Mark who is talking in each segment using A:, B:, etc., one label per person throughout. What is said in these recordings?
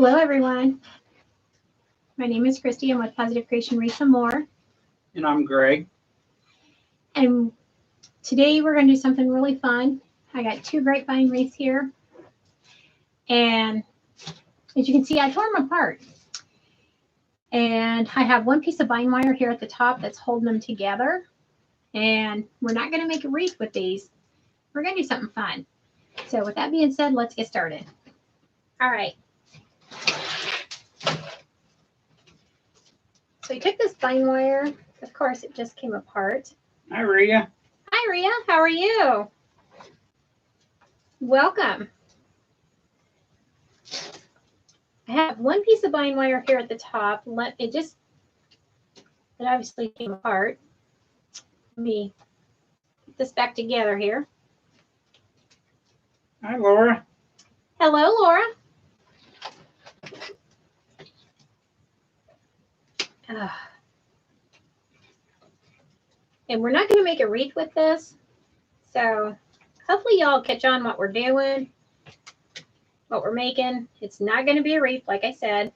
A: Hello, everyone. My name is Christy. I'm with Positive Creation Wreaths and More.
B: And I'm Greg.
A: And today we're going to do something really fun. I got 2 grapevine wreaths here. And as you can see, I tore them apart. And I have one piece of vine wire here at the top that's holding them together. And we're not going to make a wreath with these. We're going to do something fun. So with that being said, let's get started. All right. So we took this vine wire. Of course, it just came apart.
B: Hi, Rhea.
A: Hi, Rhea. How are you? Welcome. I have one piece of vine wire here at the top. It obviously came apart. Let me put this back together here.
B: Hi, Laura.
A: Hello, Laura. And we're not going to make a wreath with this. So hopefully y'all catch on what we're doing, what we're making. It's not going to be a wreath, like I said.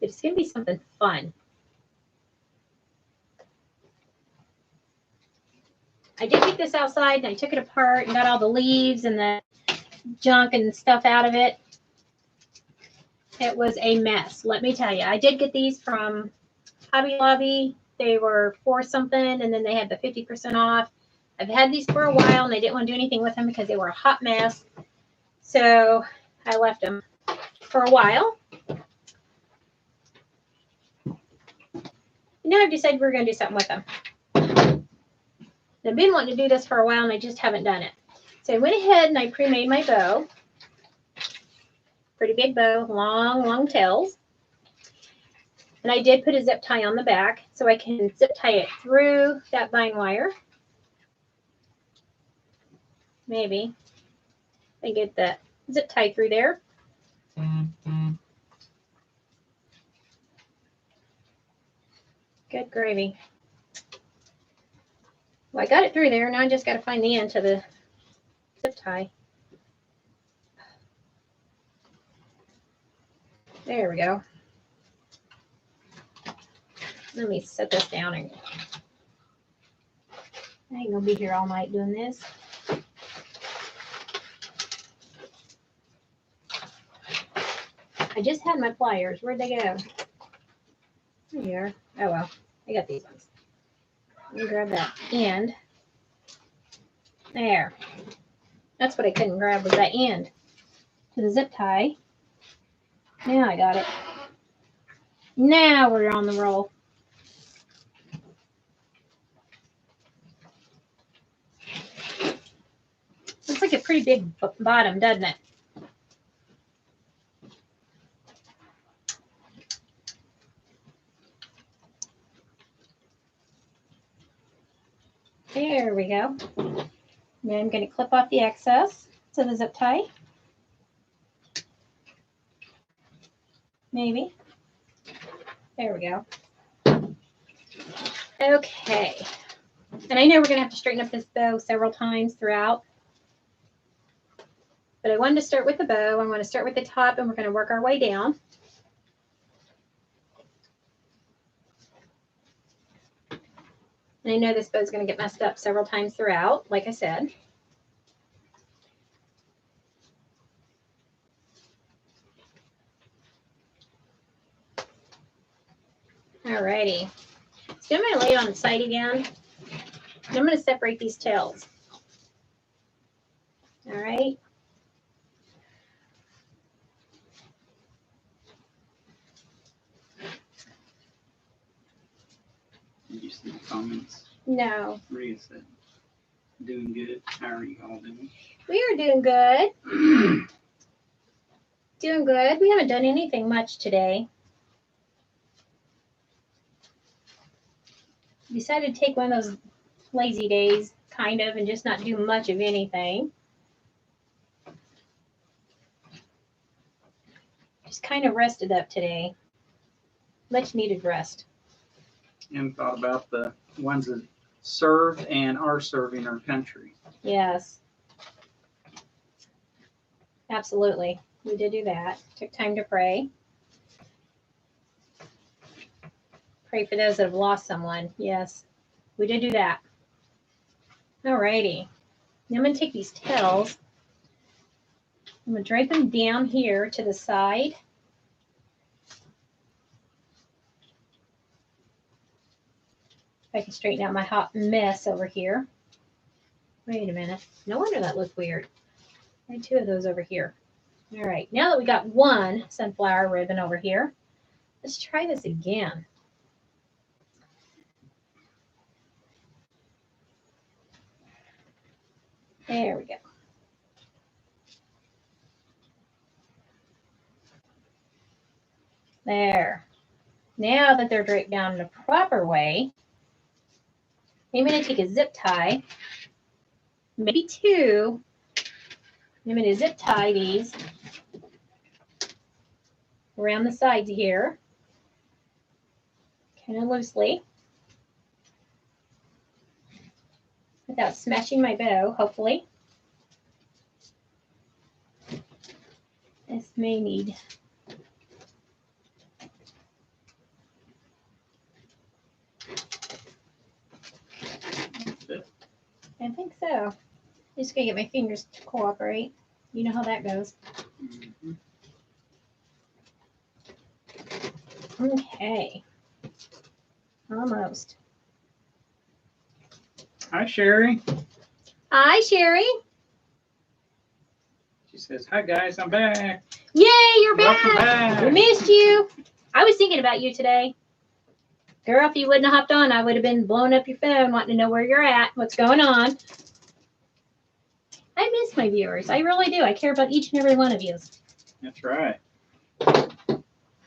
A: It's going to be something fun. I did take this outside and I took it apart and got all the leaves and the junk and stuff out of it. It was a mess, let me tell you. I did get these from Hobby Lobby. They were $4 something, and then they had the 50% off. I've had these for a while, and I didn't want to do anything with them because they were a hot mess. So I left them for a while. Now I've decided we're going to do something with them. I've been wanting to do this for a while, and I just haven't done it. So I went ahead and I pre-made my bow. Pretty big bow, long tails. And I did put a zip tie on the back so I can zip tie it through that vine wire. Maybe. I get that zip tie through there. Good gravy. Well, I got it through there. Now I just got to find the end to the zip tie. There we go. Let me set this down. And I ain't gonna be here all night doing this. I just had my pliers. Where'd they go? Here. Oh well, I got these ones. Let me grab that end. There. That's what I couldn't grab, was that end to the zip tie. Now I got it. Now we're on the roll. Looks like a pretty big bottom, doesn't it? There we go. Now I'm going to clip off the excess to the zip tie. Maybe. There we go. Okay. And I know we're going to have to straighten up this bow several times throughout. But I wanted to start with the bow. I'm going to start with the top and we're going to work our way down. And I know this bow is going to get messed up several times throughout, like I said. Alrighty. So I'm going to lay it on the side again. And I'm going to separate these tails. All right.
B: Did you see the comments?
A: No.
B: Rhea said, doing good. How are you all doing?
A: We are doing good. Doing good. We haven't done anything much today. Decided to take one of those lazy days, kind of, and just not do much of anything. Just kind of rested up today. Much needed rest.
B: And thought about the ones that served and are serving our country.
A: Yes. Absolutely. We did do that. Took time to pray. Pray for those that have lost someone. Yes, we did do that. Alrighty. Now I'm going to take these tails. I'm going to drape them down here to the side. If I can straighten out my hot mess over here. Wait a minute. No wonder that looked weird. I had two of those over here. All right. Now that we got one sunflower ribbon over here, let's try this again. There we go. There. Now that they're draped down in the proper way, I'm going to take a zip tie, maybe two. I'm going to zip tie these around the sides here, kind of loosely, without smashing my bow, hopefully. This may need I think so. Just gonna get my fingers to cooperate. You know how that goes. Okay. Almost.
B: Hi, Sherry.
A: Hi, Sherry.
B: She says, hi, guys, I'm back.
A: Yay, you're
B: Welcome
A: back.
B: back.
A: We missed you. I was thinking about you today. Girl, if you wouldn't have hopped on, I would have been blowing up your phone wanting to know where you're at, what's going on. I miss my viewers. I really do. I care about each and every one of you.
B: That's right.
A: All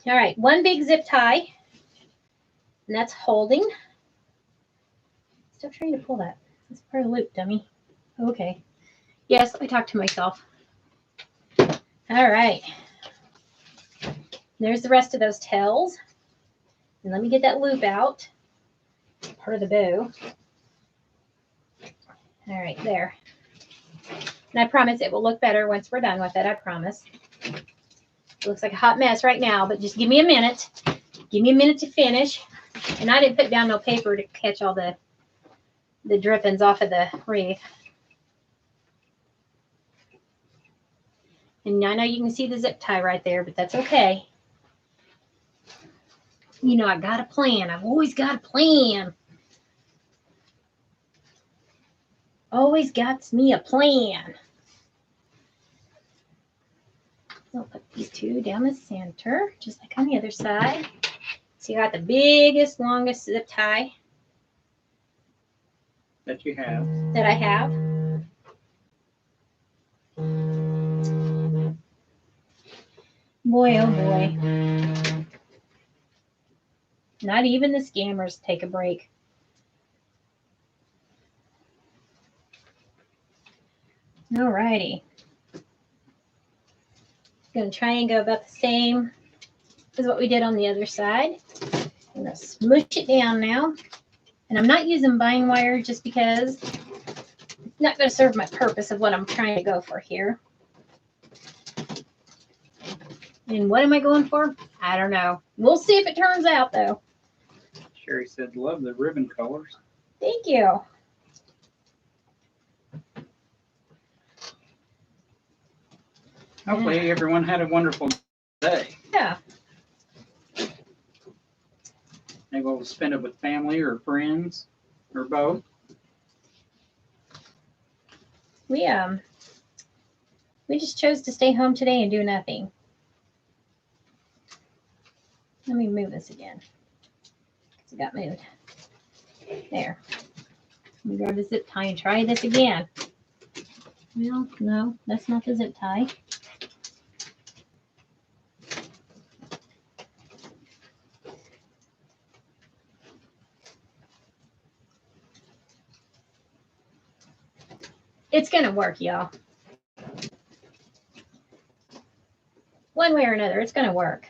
A: right, one big zip tie. And that's holding. Still trying to pull that. That's part of the loop, dummy. Okay. Yes, I talked to myself. All right. There's the rest of those tails. And let me get that loop out. Part of the bow. All right, there. And I promise it will look better once we're done with it. I promise. It looks like a hot mess right now, but just give me a minute. Give me a minute to finish. And I didn't put down no paper to catch all the drippings off of the wreath. And I know you can see the zip tie right there, but that's okay. You know, I got a plan. I've always got a plan. Always got me a plan. I'll put these two down the center, just like on the other side. So you got the biggest, longest zip tie
B: That you have.
A: that I have. Boy, oh boy. Not even the scammers take a break. Alrighty. Going to try and go about the same as what we did on the other side. I'm going to smoosh it down now. And I'm not using buying wire just because it's not going to serve my purpose of what I'm trying to go for here. And what am I going for? I don't know. We'll see if it turns out, though.
B: Sherry said, love the ribbon colors.
A: Thank you.
B: Hopefully everyone had a wonderful day.
A: Yeah.
B: Able to spend it with family or friends or both.
A: We just chose to stay home today and do nothing. Let me move this again. Because it got moved. There. Let me grab the zip tie and try this again. Well, no, that's not the zip tie. It's going to work, y'all. One way or another, it's going to work.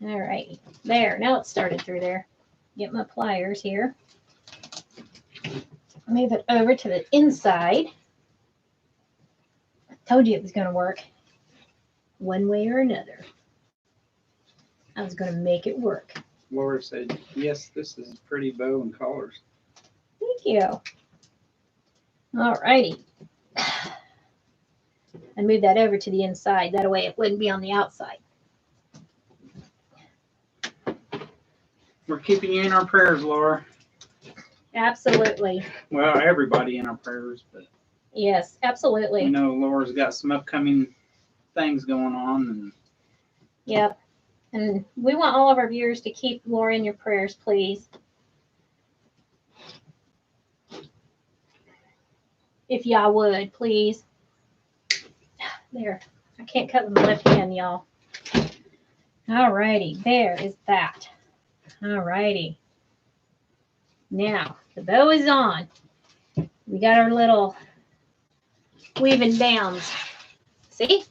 A: All right. There. Now it's started through there. Get my pliers here. Move it over to the inside. I told you it was going to work. one way or another. I was going to make it work.
B: Laura said, yes, this is a pretty bow and colors.
A: Thank you. All righty. I moved that over to the inside. That way it wouldn't be on the outside.
B: We're keeping you in our prayers, Laura.
A: Absolutely.
B: Well, everybody in our prayers, but
A: Yes, absolutely.
B: we know Laura's got some upcoming things going on. And
A: Yep. And we want all of our viewers to keep Laura in your prayers, please. If y'all would, please. There. I can't cut with my left hand, y'all. All righty. There is that. All righty. Now, the bow is on. We got our little weaving downs. See?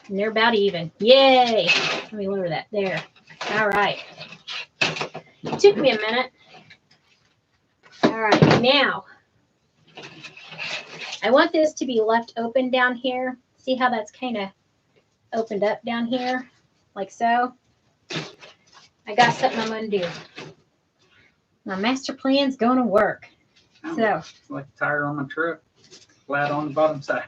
A: And they're about even. Yay! Let me lower that. There. All right. It took me a minute. All right. Now, I want this to be left open down here. See how that's kind of opened up down here? Like so. I got something I'm going to do. My master plan's going to work. So
B: it's like a tire on my truck, flat on the bottom side.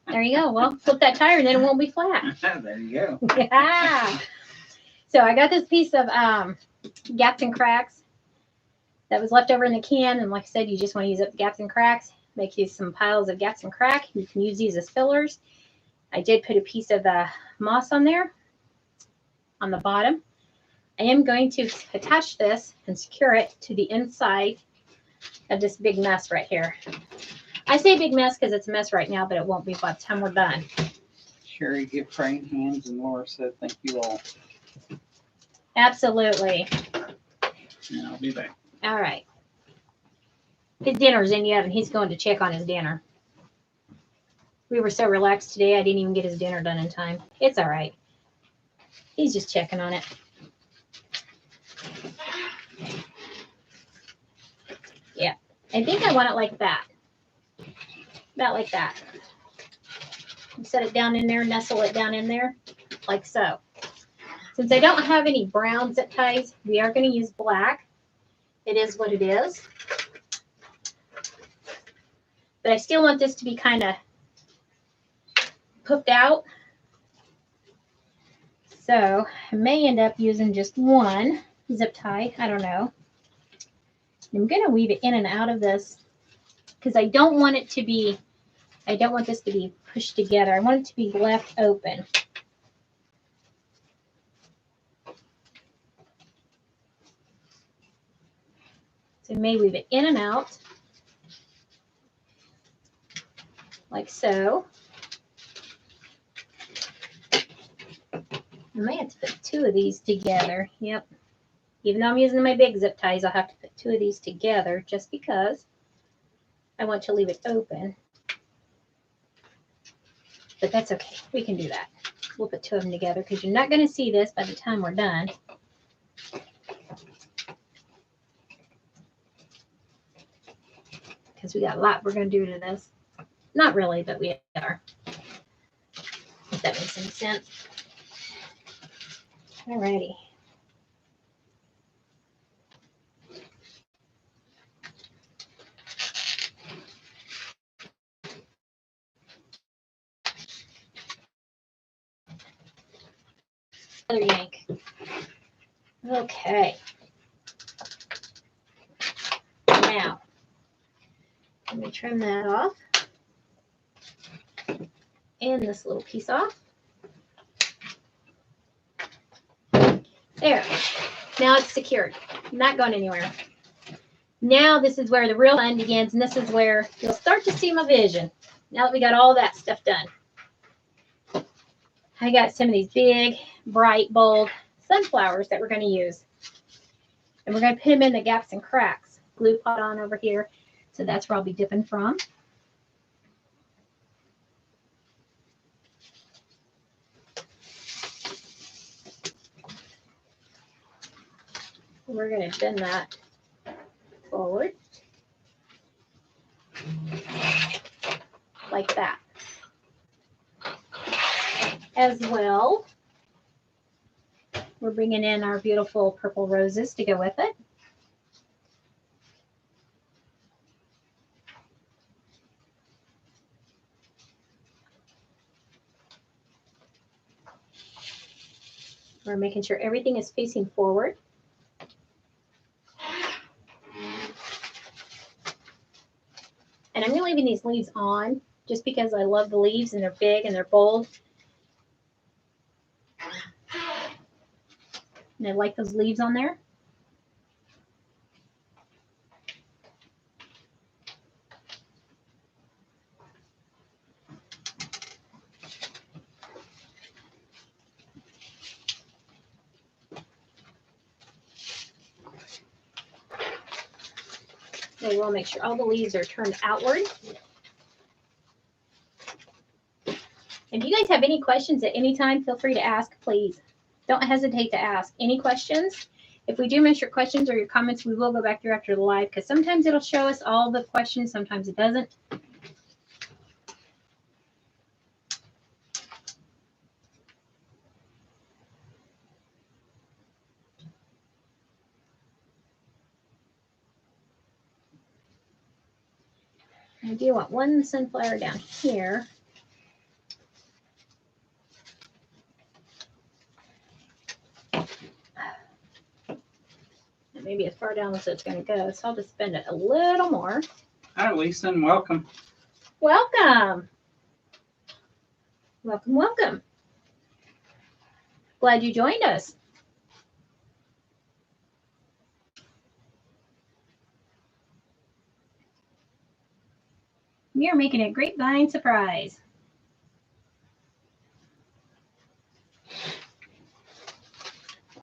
A: there you go. Well, flip that tire, then it won't be flat.
B: There you go.
A: Yeah. So I got this piece of gaps and cracks that was left over in the can. And like I said, you just want to use up the gaps and cracks. Make you some piles of gaps and crack. You can use these as fillers. I did put a piece of moss on there on the bottom. I am going to attach this and secure it to the inside of this big mess right here. I say big mess because it's a mess right now, but it won't be by the time we're done.
B: Sherry, give praying hands, and Laura said, thank you all.
A: Absolutely.
B: And I'll be back.
A: All right. His dinner's in the oven. He's going to check on his dinner. We were so relaxed today, I didn't even get his dinner done in time. It's all right. He's just checking on it. Yeah, I think I want it like that. About like that. Set it down in there, nestle it down in there, like so. Since I don't have any brown zip ties, we are going to use black. It is what it is. But I still want this to be kind of poofed out. So I may end up using just one zip tie. I don't know. I'm going to weave it in and out of this because I don't want it to be, I don't want this to be pushed together. I want it to be left open. So I may weave it in and out like so. I may have to put two of these together. Yep. Even though I'm using my big zip ties, I'll have to put two of these together just because I want to leave it open. But that's okay. We can do that. We'll put two of them together because you're not going to see this by the time we're done. Because we got a lot we're going to do to this. Not really, but we are. If that makes any sense. Alrighty. Another yank. Okay. Now, let me trim that off. And this little piece off. There. Now it's secured. Not going anywhere. Now this is where the real fun begins, and this is where you'll start to see my vision. Now that we got all that stuff done. I got some of these big, bright, bold sunflowers that we're going to use. And we're going to put them in the gaps and cracks. Glue pot on over here. So that's where I'll be dipping from. We're going to bend that forward. Like that. as well. We're bringing in our beautiful purple roses to go with it. We're making sure everything is facing forward. And I'm leaving these leaves on just because I love the leaves and they're big and they're bold. And I like those leaves on there. I will make sure all the leaves are turned outward. If you guys have any questions at any time, feel free to ask, please. Don't hesitate to ask any questions. If we do miss your questions or your comments, we will go back through after the live because sometimes it'll show us all the questions, sometimes it doesn't. I do want one sunflower down here. Maybe as far down as it's going to go, so I'll just bend it a little more.
B: Hi, Lisa, and welcome.
A: Welcome. Welcome, welcome. Glad you joined us. We are making a grapevine surprise.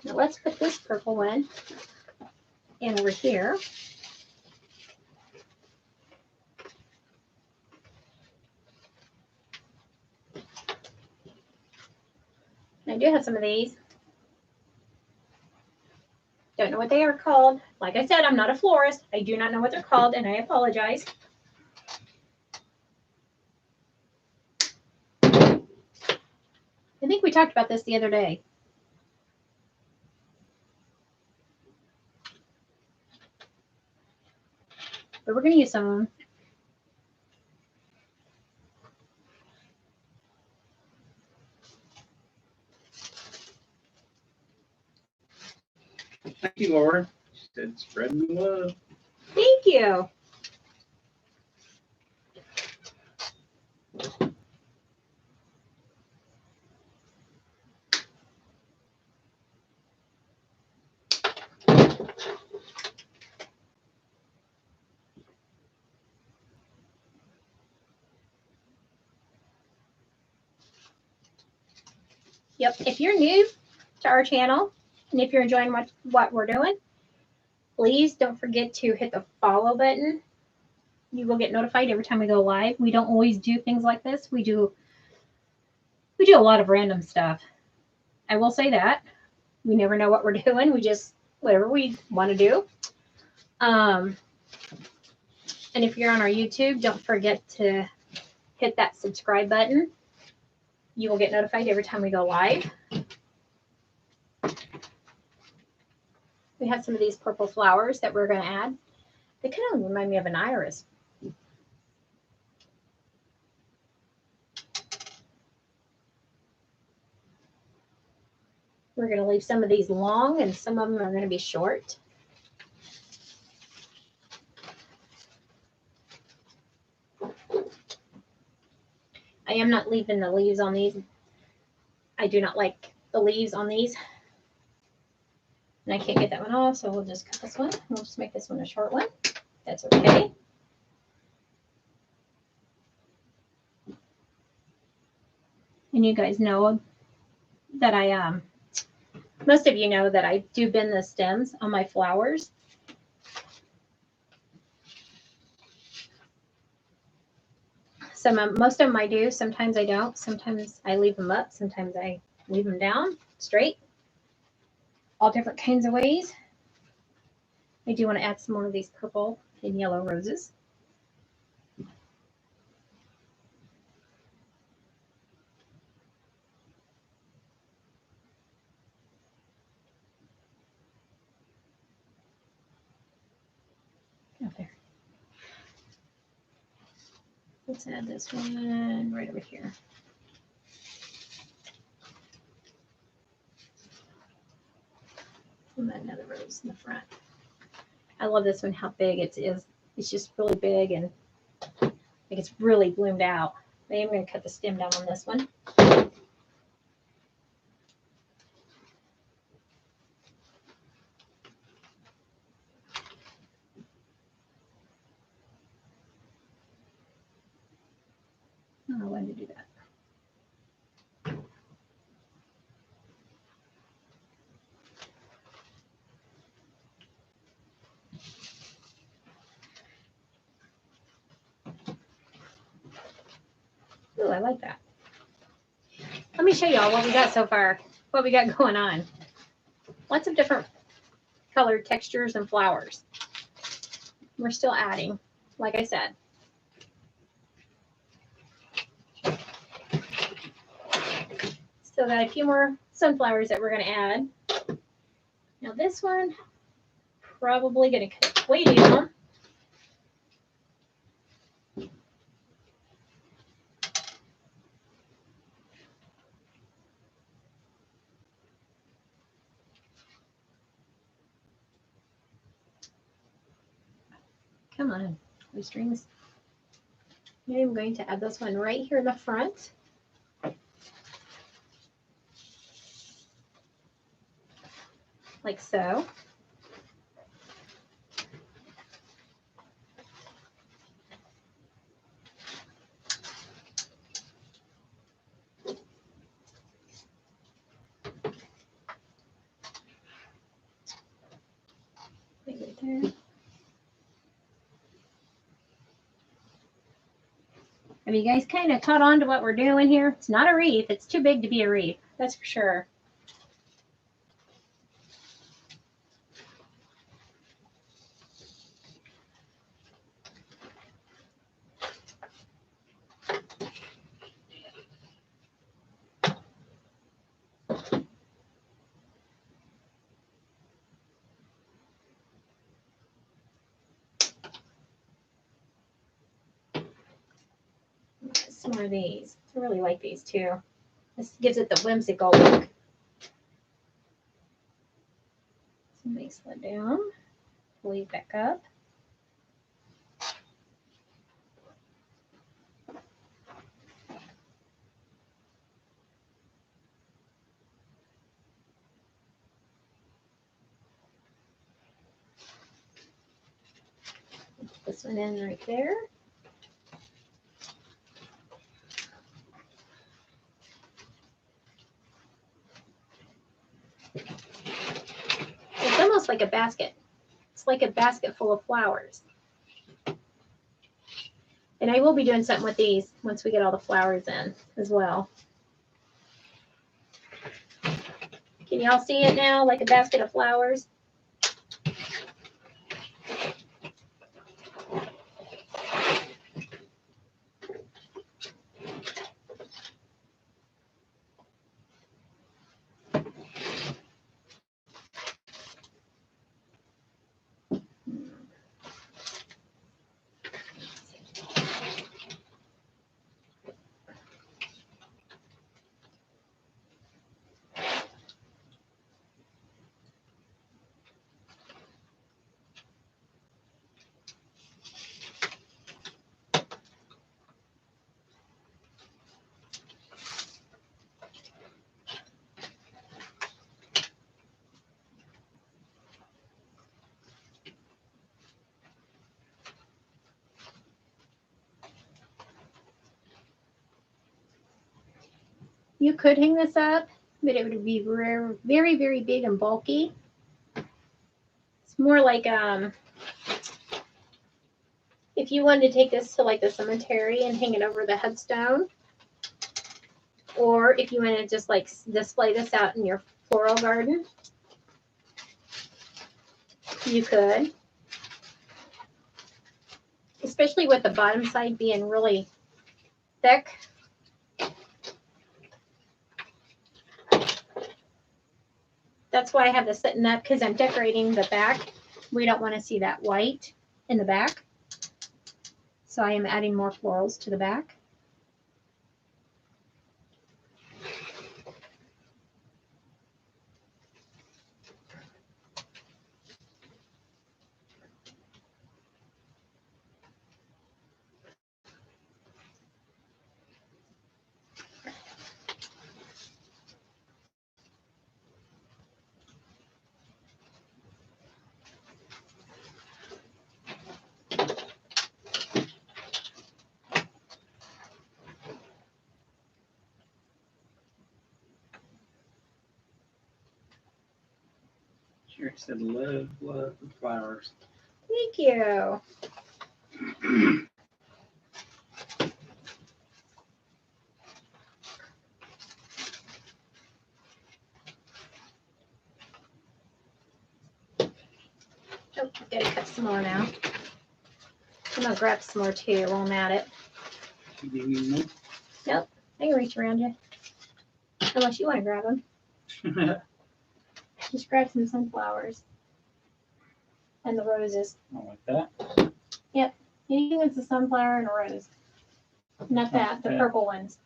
A: Now let's put this purple one in over here. I do have some of these. Don't know what they are called. Like I said, I'm not a florist. I do not know what they're called, and I apologize. I think we talked about this the other day. But we're going to use some of them.
B: Thank you, Laura. She said, spreading the love.
A: Thank you. Yep, if you're new to our channel, and if you're enjoying what we're doing, please don't forget to hit the follow button. You will get notified every time we go live. We don't always do things like this. We do a lot of random stuff. I will say that. We never know what we're doing. We just, whatever we want to do. And if you're on our YouTube, don't forget to hit that subscribe button. You will get notified every time we go live. We have some of these purple flowers that we're going to add. They kind of remind me of an iris. We're going to leave some of these long and some of them are going to be short. I am not leaving the leaves on these. I do not like the leaves on these. And I can't get that one off, so we'll just cut this one. We'll just make this one a short one. That's okay. And you guys know that most of you know that I do bend the stems on my flowers. Most of them I do. Sometimes I don't. Sometimes I leave them up. Sometimes I leave them down straight. All different kinds of ways. I do want to add some more of these purple and yellow roses. Let's add this one right over here. And then another rose in the front. I love this one, how big it is. It's just really big and like it's really bloomed out. I am going to cut the stem down on this one. Oh, I wanted to do that. Ooh, I like that. Let me show y'all what we got so far, what we got going on. Lots of different colored textures and flowers. We're still adding, like I said. Still got a few more sunflowers that we're going to add. Now this one, probably going to cut way down. Come on, these strings. I'm going to add this one right here in the front. Like so. Right there. Have you guys kind of caught on to what we're doing here? It's not a wreath. It's too big to be a wreath. That's for sure. Some more of these. I really like these too. This gives it the whimsical look. Somebody slow down. Pull these back up. Put this one in right there. It's almost like a basket. It's like a basket full of flowers. And I will be doing something with these once we get all the flowers in as well. Can y'all see it now, like a basket of flowers? You could hang this up, but it would be very, very big and bulky. It's more like if you wanted to take this to like the cemetery and hang it over the headstone, or if you want to just like display this out in your floral garden, you could. Especially with the bottom side being really thick. That's why I have this sitting up, because I'm decorating the back. We don't want to see that white in the back. So I am adding more florals to the back.
B: Sure said love the flowers.
A: Thank you. Oh, gotta cut some more now. I'm gonna grab some more too while I'm at it.
B: You give me more?
A: Nope, I can reach around you. Unless you want to grab them. Just grab some sunflowers. And the roses.
B: I like that.
A: Yep, anything that's a sunflower and a rose. Not that, the purple ones.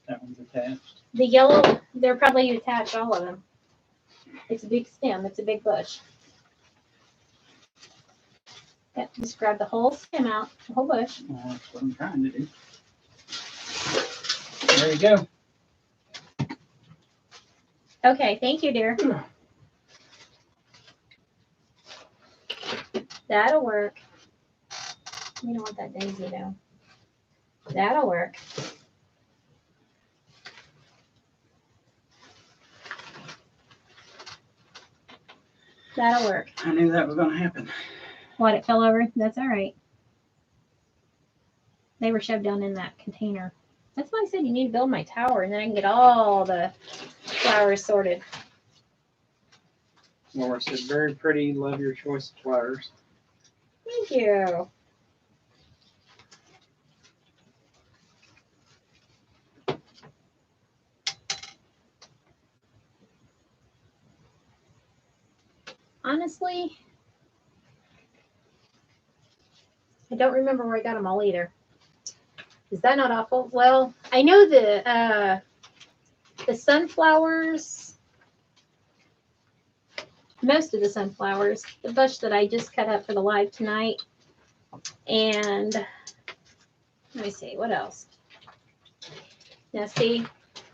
B: That one's attached.
A: The yellow, they're probably attached, all of them. It's a big stem, it's a big bush. Yep, just grab the whole stem out, the whole bush.
B: Well, that's what I'm trying to do. There you go.
A: Okay, thank you, dear. That'll work. We don't want that daisy though. That'll work. That'll work.
B: I knew that was going to happen.
A: What, it fell over? That's all right. They were shoved down in that container. That's why I said you need to build my tower, and then I can get all the flowers sorted.
B: Laura said, very pretty. Love your choice of flowers.
A: Thank you. Honestly, I don't remember where I got them all either. Is that not awful? Well, I know the sunflowers, most of the sunflowers, the bush that I just cut up for the live tonight, and let me see, what else? Now see,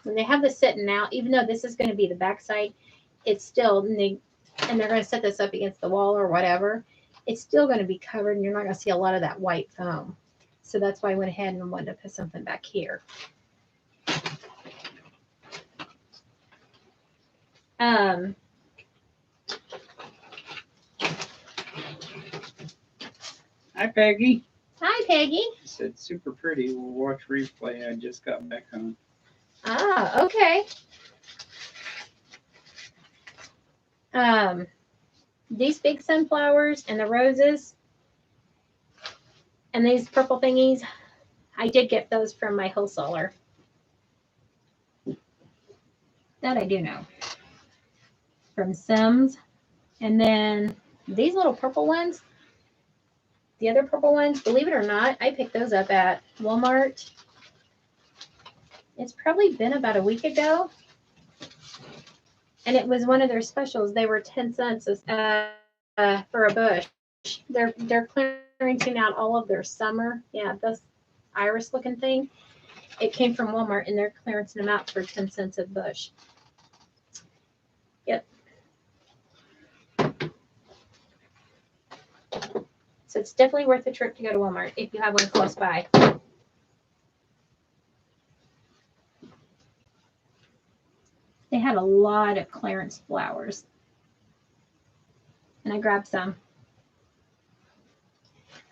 A: when they have this sitting out, even though this is going to be the backside, it's still, and they're going to set this up against the wall or whatever, it's still going to be covered and you're not going to see a lot of that white foam. So that's why I went ahead and wanted to put something back here. Hi,
B: Peggy.
A: Hi, Peggy.
B: She said, super pretty. We'll watch replay. I just got back home.
A: Ah, okay. These big sunflowers and the roses and these purple thingies, I did get those from my wholesaler. That I do know. From Sims. And then these little purple ones, the other purple ones, believe it or not, I picked those up at Walmart. It's probably been about a week ago. And it was one of their specials. They were 10 cents for a bush. They're clearancing out all of their summer. Yeah, this iris looking thing. It came from Walmart and they're clearancing them out for 10 cents a bush. Yep. So it's definitely worth a trip to go to Walmart if you have one close by. They had a lot of clearance flowers. And I grabbed some.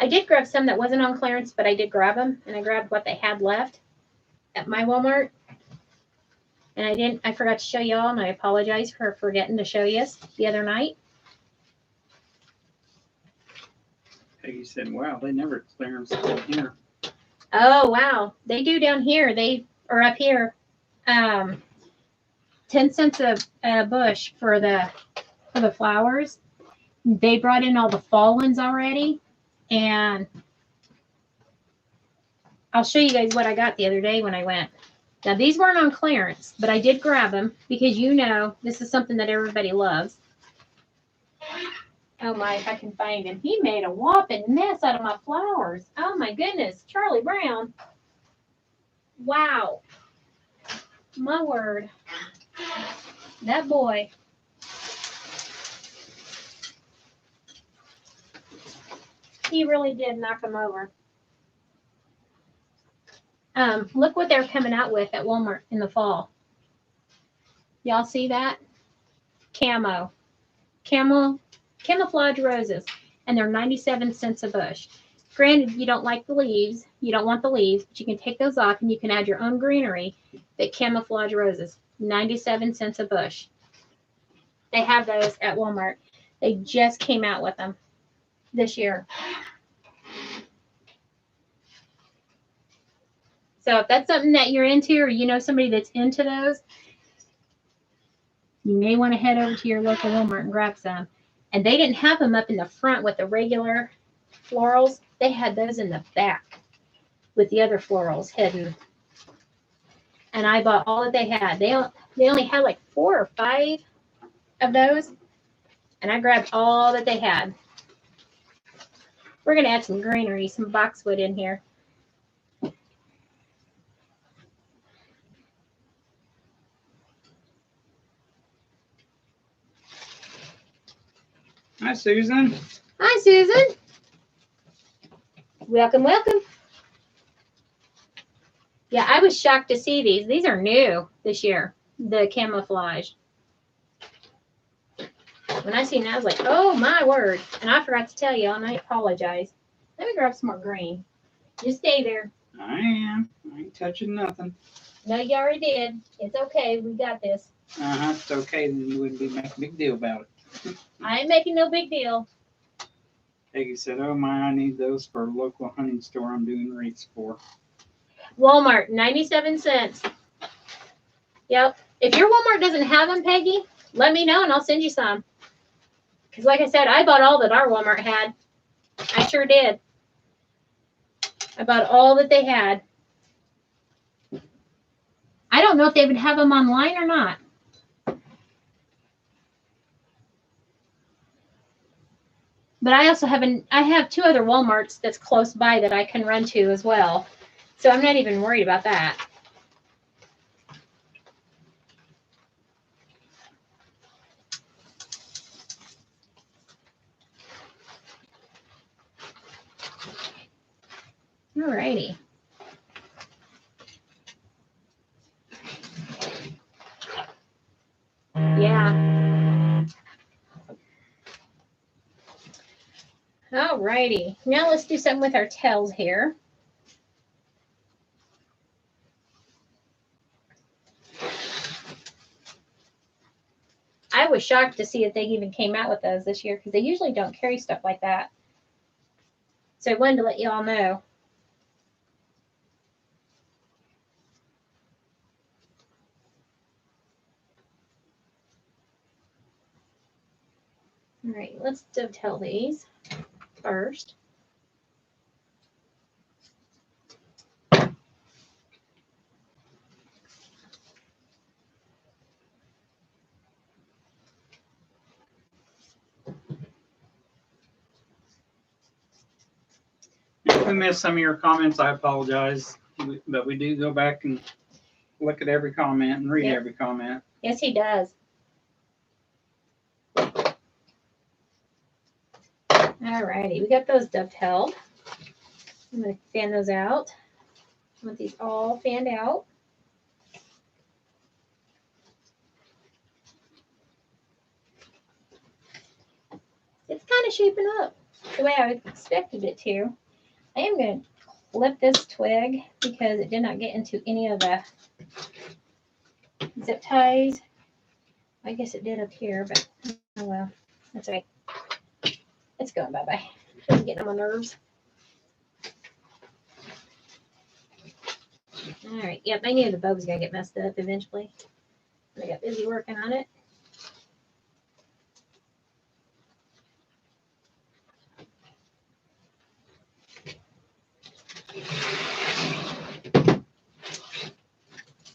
A: I did grab some that wasn't on clearance, but I did grab them. And I grabbed what they had left at my Walmart. And I forgot to show y'all, and I apologize for forgetting to show you the other night.
B: Peggy said, wow, they never clearance down here.
A: Oh, wow. They do down here. They are up here. 10 cents a bush for the flowers. They brought in all the fall ones already, and I'll show you guys what I got the other day when I went. Now, these weren't on clearance, but I did grab them because you know this is something that everybody loves. Oh my, if I can find him. He made a whopping mess out of my flowers. Oh my goodness, Charlie Brown. Wow. My word. That boy. He really did knock them over. Look what they're coming out with at Walmart in the fall. Y'all see that? Camouflage roses, and they're 97 cents a bush. Granted, you don't like the leaves, you don't want the leaves, but you can take those off and you can add your own greenery. That camouflage roses, 97 cents a bush. They have those at Walmart. They just came out with them this year. So if that's something that you're into, or you know somebody that's into those, you may want to head over to your local Walmart and grab some. And they didn't have them up in the front with the regular florals. They had those in the back with the other florals hidden. And I bought all that they had. They only had like 4 or 5 of those. And I grabbed all that they had. We're going to add some greenery, some boxwood in here.
B: Hi, Susan.
A: Hi, Susan. Welcome, welcome. Yeah, I was shocked to see these. These are new this year, the camouflage. When I seen that, I was like, oh, my word. And I forgot to tell you, and I apologize. Let me grab some more green. Just stay there.
B: I am. I ain't touching nothing.
A: No, you already did. It's okay. We got this.
B: It's okay. Then you wouldn't be making a big deal about it.
A: I ain't making no big deal.
B: Peggy said, oh my, I need those for a local hunting store I'm doing wreaths for.
A: Walmart, 97 cents. Yep. If your Walmart doesn't have them, Peggy, let me know and I'll send you some. Because like I said, I bought all that our Walmart had. I sure did. I bought all that they had. I don't know if they would have them online or not. But I also have 2 other Walmarts that's close by that I can run to as well. So I'm not even worried about that. Alrighty. Yeah. Alrighty. Now let's do something with our tails here. I was shocked to see that they even came out with those this year because they usually don't carry stuff like that. So I wanted to let you all know. All right, let's dovetail these first.
B: If we missed some of your comments, I apologize. But we do go back and look at every comment and read every comment.
A: Yes, he does. All righty, we got those dovetailed. I'm going to fan those out. I want these all fanned out. It's kind of shaping up the way I expected it to. I am going to clip this twig because it did not get into any of the zip ties. I guess it did up here, but oh well. That's okay. It's going bye-bye. It's getting on my nerves. All right. Yep, I knew the bow was going to get messed up eventually. I got busy working on it.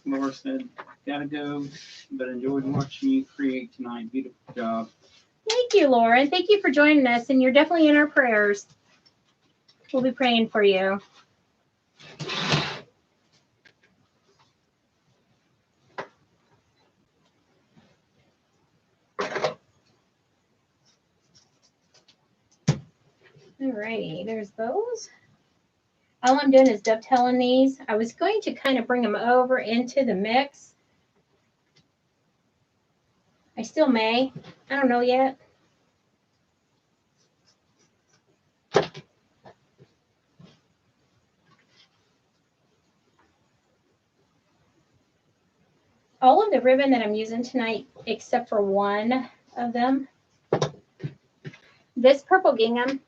B: Laura said, gotta go, but enjoyed watching you create tonight. Beautiful job.
A: Thank you, Laura. And thank you for joining us. And you're definitely in our prayers. We'll be praying for you. Alrighty, there's those. All I'm doing is dovetailing these. I was going to kind of bring them over into the mix. I still may. I don't know yet. All of the ribbon that I'm using tonight, except for one of them, this purple gingham,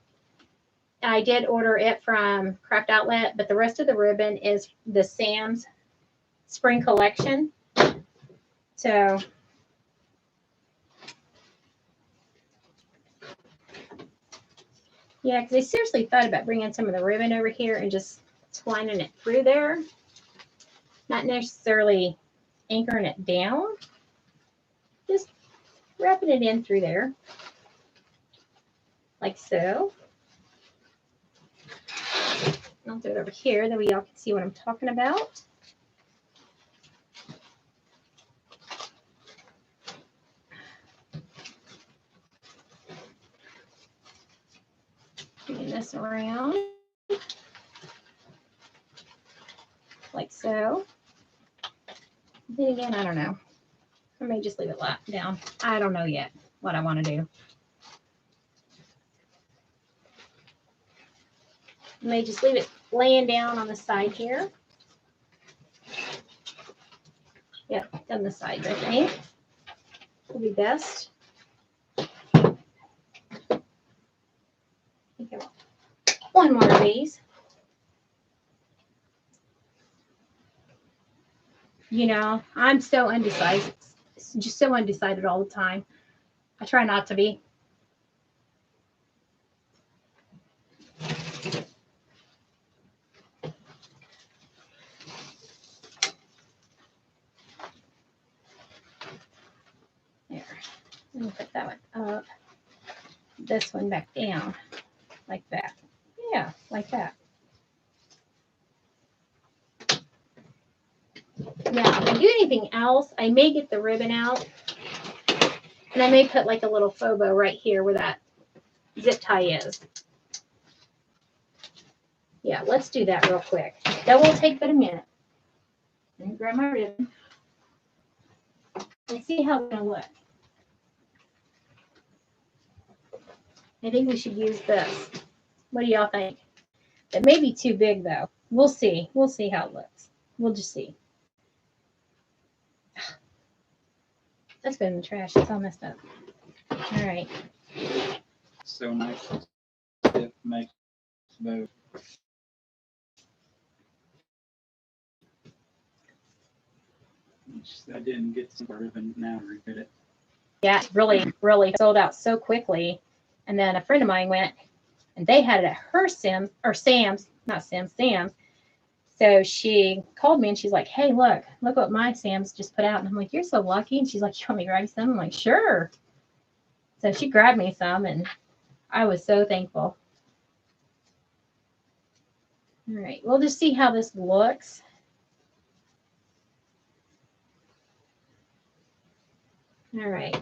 A: I did order it from Craft Outlet, but the rest of the ribbon is the Sam's Spring Collection. So yeah, because I seriously thought about bringing some of the ribbon over here and just twining it through there. Not necessarily anchoring it down, just wrapping it in through there, like so. I'll do it over here, that way y'all can see what I'm talking about. Bringing this around, like so. Then again, I don't know. I may just leave it down. I don't know yet what I want to do. I may just leave it laying down on the side here. Yep, down the sides, I think. Will be best. I think I want one more of these. You know, I'm so undecided. Just so undecided all the time. I try not to be. There. Let me put that one up. This one back down. Like that. Yeah, like that. Now, if I do anything else, I may get the ribbon out. And I may put like a little faux bow right here where that zip tie is. Yeah, let's do that real quick. That won't take but a minute. Let me grab my ribbon and see how it's going to look. I think we should use this. What do y'all think? It may be too big though. We'll see. We'll see how it looks. We'll just see. That's been in the trash. It's all messed up. All right.
B: So nice. It makes both. I didn't get some ribbon. Now I get it.
A: Yeah, really sold out so quickly. And then a friend of mine went and they had it at her Sam's. So she called me and she's like, hey, look what my Sam's just put out. And I'm like, you're so lucky. And she's like, you want me to grab you some? I'm like, sure. So she grabbed me some and I was so thankful. All right, we'll just see how this looks. All right.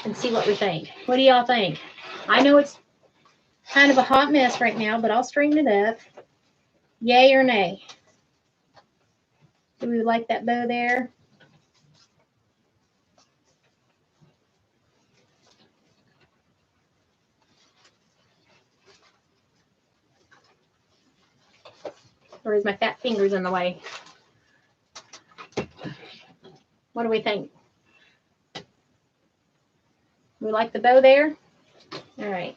A: And see what we think. What do y'all think? I know it's kind of a hot mess right now, but I'll straighten it up. Yay or nay? Do we like that bow there? Or is my fat fingers in the way? What do we think? We like the bow there? All right.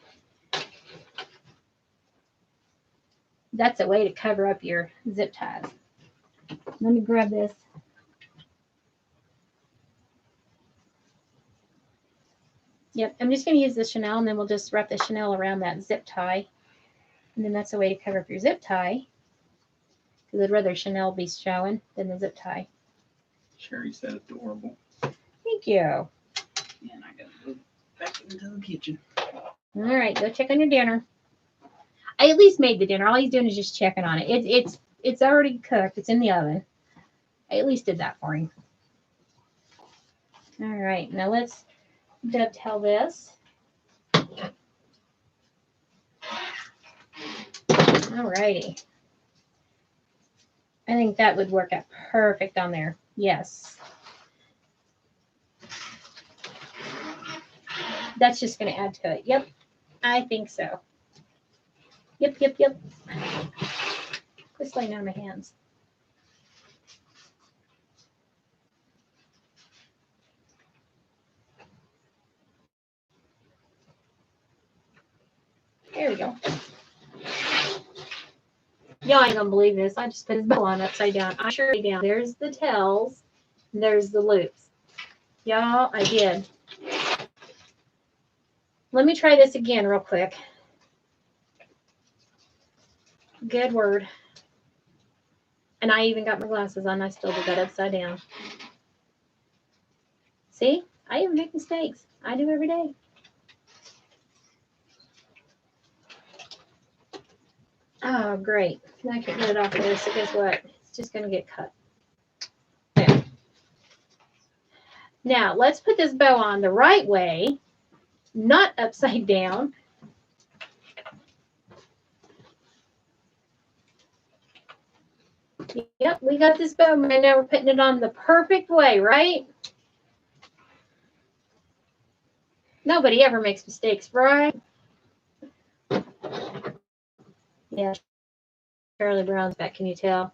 A: That's a way to cover up your zip ties. Let me grab this. Yep, I'm just going to use the Chanel, and then we'll just wrap the Chanel around that zip tie. And then that's a way to cover up your zip tie. because I'd rather Chanel be showing than the zip tie.
B: Sherry said adorable.
A: Thank you.
B: And I gotta go back into the kitchen.
A: All right, go check on your dinner. I at least made the dinner. All he's doing is just checking on it. It's already cooked. It's in the oven. I at least did that for him. All right, now let's dovetail this. All righty. I think that would work out perfect on there. Yes. That's just going to add to it. Yep, I think so. Yep. Quit laying on my hands. There we go. Y'all ain't gonna believe this. I just put his bow on upside down. I sure down. There's the tails. And there's the loops. Y'all, I did. Let me try this again real quick. Good word. And I even got my glasses on. I still did that upside down. See? I even make mistakes. I do every day. Oh, great. Now I can't get it off of there, so guess what? It's just going to get cut. There. Now, let's put this bow on the right way, not upside down. Yep, we got this bow, and now we're putting it on the perfect way, right? Nobody ever makes mistakes, right? Yeah. Charlie Brown's back, can you tell?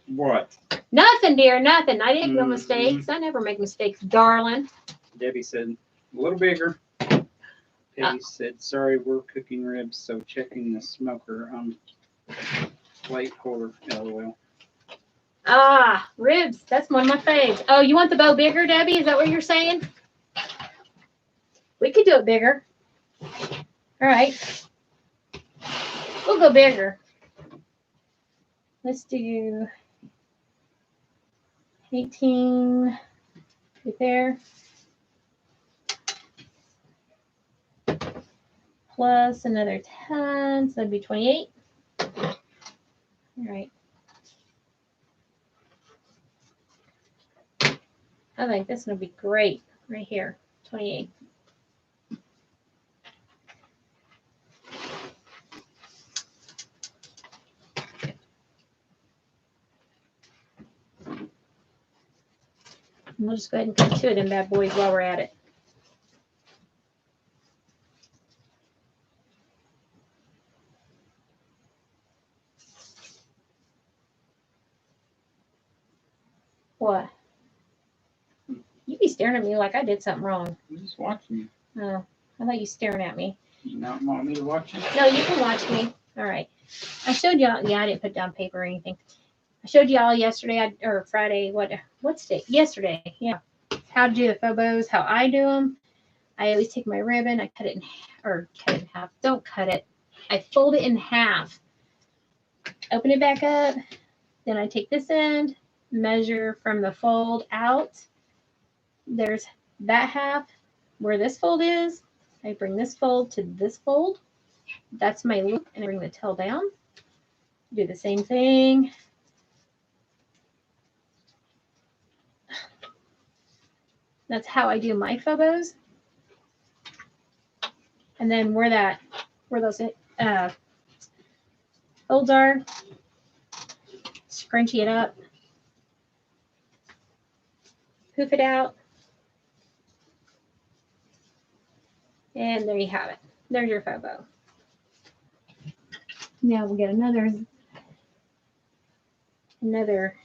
B: What?
A: Nothing, dear, nothing. I didn't make no mistakes. I never make mistakes, darling.
B: Debbie said, a little bigger. Peggy said, sorry, we're cooking ribs, so checking the smoker on plate holder. LOL.
A: Ah, ribs. That's one of my faves. Oh, you want the bow bigger, Debbie? Is that what you're saying? We could do it bigger. All right. We'll go bigger. Let's do 18 right there. Plus another 10, so that'd be 28. All right. I think this one would be great right here, 28. We'll just go ahead and cut two of them bad boys while we're at it. What? You be staring at me like I did something wrong.
B: I'm just watching you.
A: Oh, I thought you staring at me.
B: You not want me to watch you?
A: No, you can watch me. All right. I showed y'all. Yeah, I didn't put down paper or anything. I showed y'all yesterday or Friday. What's day? Yesterday. Yeah. How to do the faux bows. How I do them. I always take my ribbon. I cut it in half. Don't cut it. I fold it in half. Open it back up. Then I take this end. Measure from the fold out. There's that half where this fold is. I bring this fold to this fold. That's my loop, and I bring the tail down. Do the same thing. That's how I do my faux bows. And then where those folds are, scrunchie it up, poof it out, and there you have it. There's your faux bow. Now we'll get another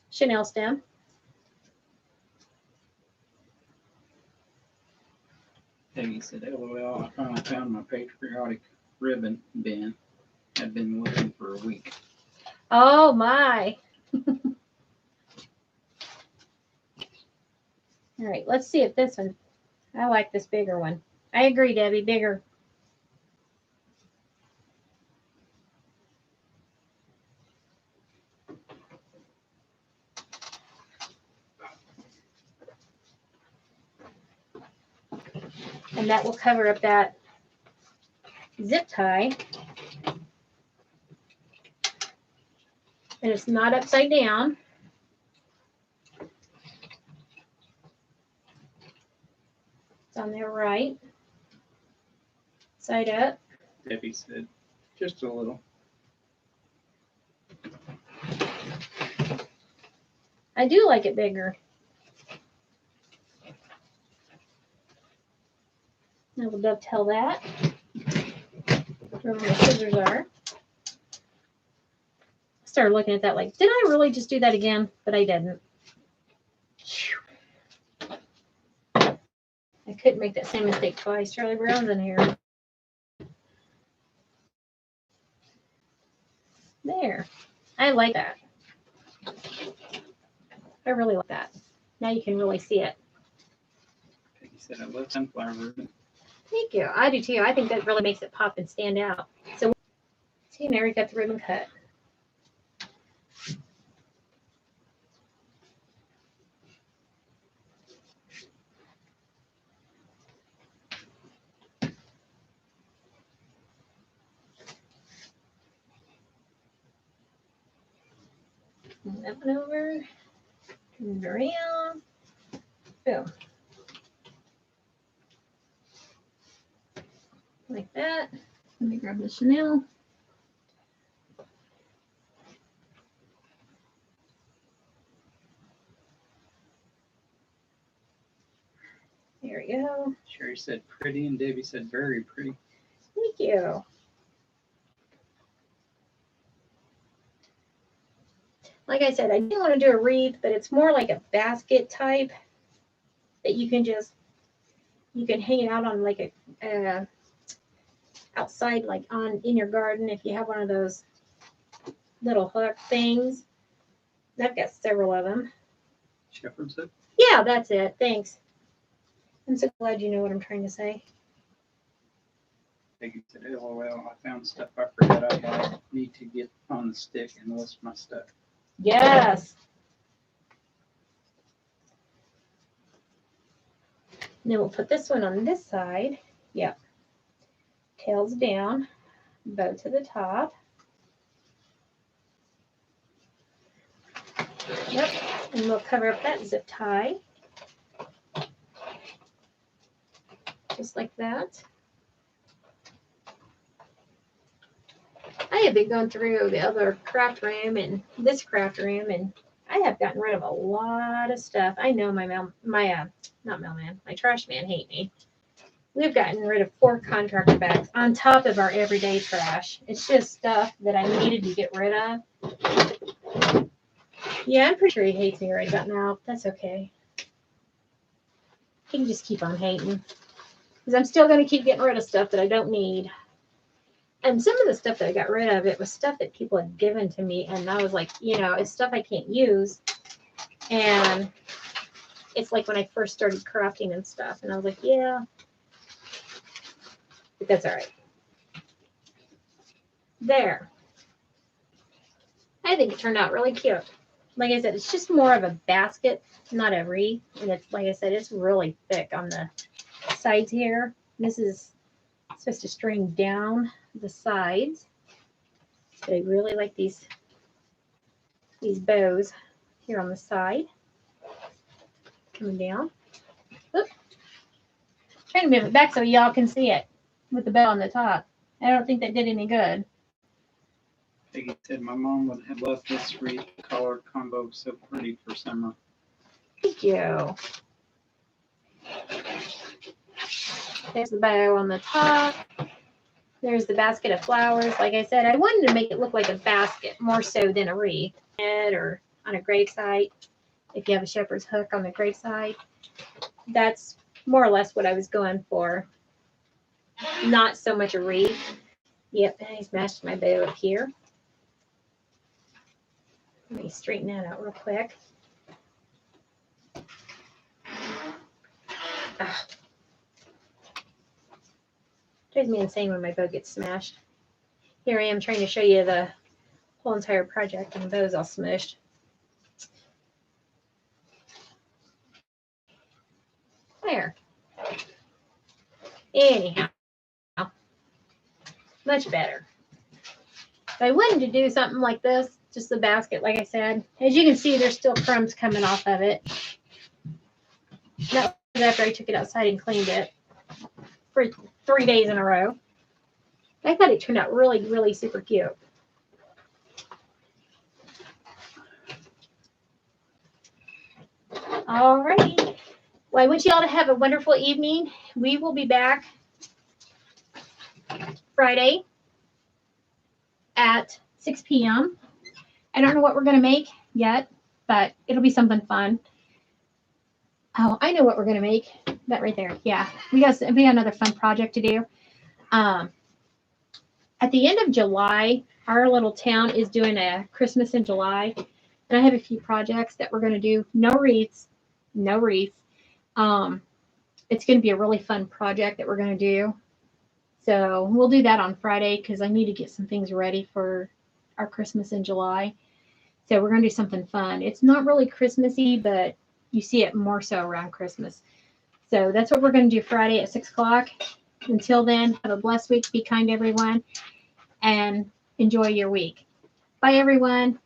A: Chanel stem.
B: Peggy said, LOL, I finally found my patriotic ribbon bin. I've been looking for a week.
A: Oh my. All right, let's see if this one, I like this bigger one. I agree, Debbie, bigger. And that will cover up that zip tie. And it's not upside down. It's on there right. Side up.
B: Debbie said, just a little.
A: I do like it bigger. I will dovetail that. Where my scissors are. I started looking at that like, did I really just do that again? But I didn't. I couldn't make that same mistake twice. Charlie Brown's in here. There. I like that. I really like that. Now you can really see it.
B: Peggy said, I love sunflower ribbon.
A: Thank you. I do too. I think that really makes it pop and stand out. So, see, now we've got the ribbon cut. Move that one over. Turn it around. Boom. Like that. Let me grab the Chanel. There we go.
B: Sherry said pretty, and Debbie said very pretty.
A: Thank you. Like I said, I do want to do a wreath, but it's more like a basket type that you can hang it out on like a outside, like in your garden if you have one of those little hook things. I've got several of them.
B: Shepherd's hook?
A: Yeah, that's it. Thanks. I'm so glad you know what I'm trying to say.
B: Peggy said, LOL, I found stuff I forgot I had. Need to get on the stick and list my stuff.
A: Yes. And then we'll put this one on this side. Yep. Tails down, bow to the top. Yep. And we'll cover up that zip tie. Just like that. I have been going through the other craft room and this craft room, and I have gotten rid of a lot of stuff. I know my trash man hate me. We've gotten rid of 4 contractor bags on top of our everyday trash. It's just stuff that I needed to get rid of. Yeah, I'm pretty sure he hates me right about now. That's okay. He can just keep on hating. Because I'm still going to keep getting rid of stuff that I don't need. And some of the stuff that I got rid of, it was stuff that people had given to me. And I was like, it's stuff I can't use. And it's like when I first started crafting and stuff. And I was like, yeah. But that's all right. There. I think it turned out really cute. Like I said, it's just more of a basket, not a wreath. And it's, like I said, it's really thick on the sides here. This is supposed to string down the sides. But I really like these bows here on the side. Coming down. Oop. Trying to move it back so y'all can see it with the bow on the top. I don't think that did any good.
B: Peggy said my mom would have loved this wreath color combo, so pretty for summer.
A: Thank you. There's the bow on the top. There's the basket of flowers. Like I said, I wanted to make it look like a basket more so than a wreath. Or on a gravesite, if you have a shepherd's hook on the gravesite. That's more or less what I was going for. Not so much a wreath. Yep, I smashed my bow up here. Let me straighten that out real quick. Ah. Drives me insane when my bow gets smashed. Here I am trying to show you the whole entire project and the bow's all smushed. There. Anyhow, much better. If I wanted to do something like this, just the basket, like I said, as you can see, there's still crumbs coming off of it. That was after I took it outside and cleaned it for 3 days in a row. I thought it turned out really, really super cute. All righty. Well, I want you all to have a wonderful evening. We will be back Friday at 6 p.m. I don't know what we're going to make yet, but it'll be something fun. Oh, I know what we're going to make. That right there. Yeah, we got another fun project to do. At the end of July, our little town is doing a Christmas in July. And I have a few projects that we're going to do. No wreaths. No wreaths. It's going to be a really fun project that we're going to do. So we'll do that on Friday because I need to get some things ready for our Christmas in July. So we're going to do something fun. It's not really Christmassy, but you see it more so around Christmas. So that's what we're going to do Friday at 6 o'clock. Until then, have a blessed week. Be kind to everyone and enjoy your week. Bye, everyone.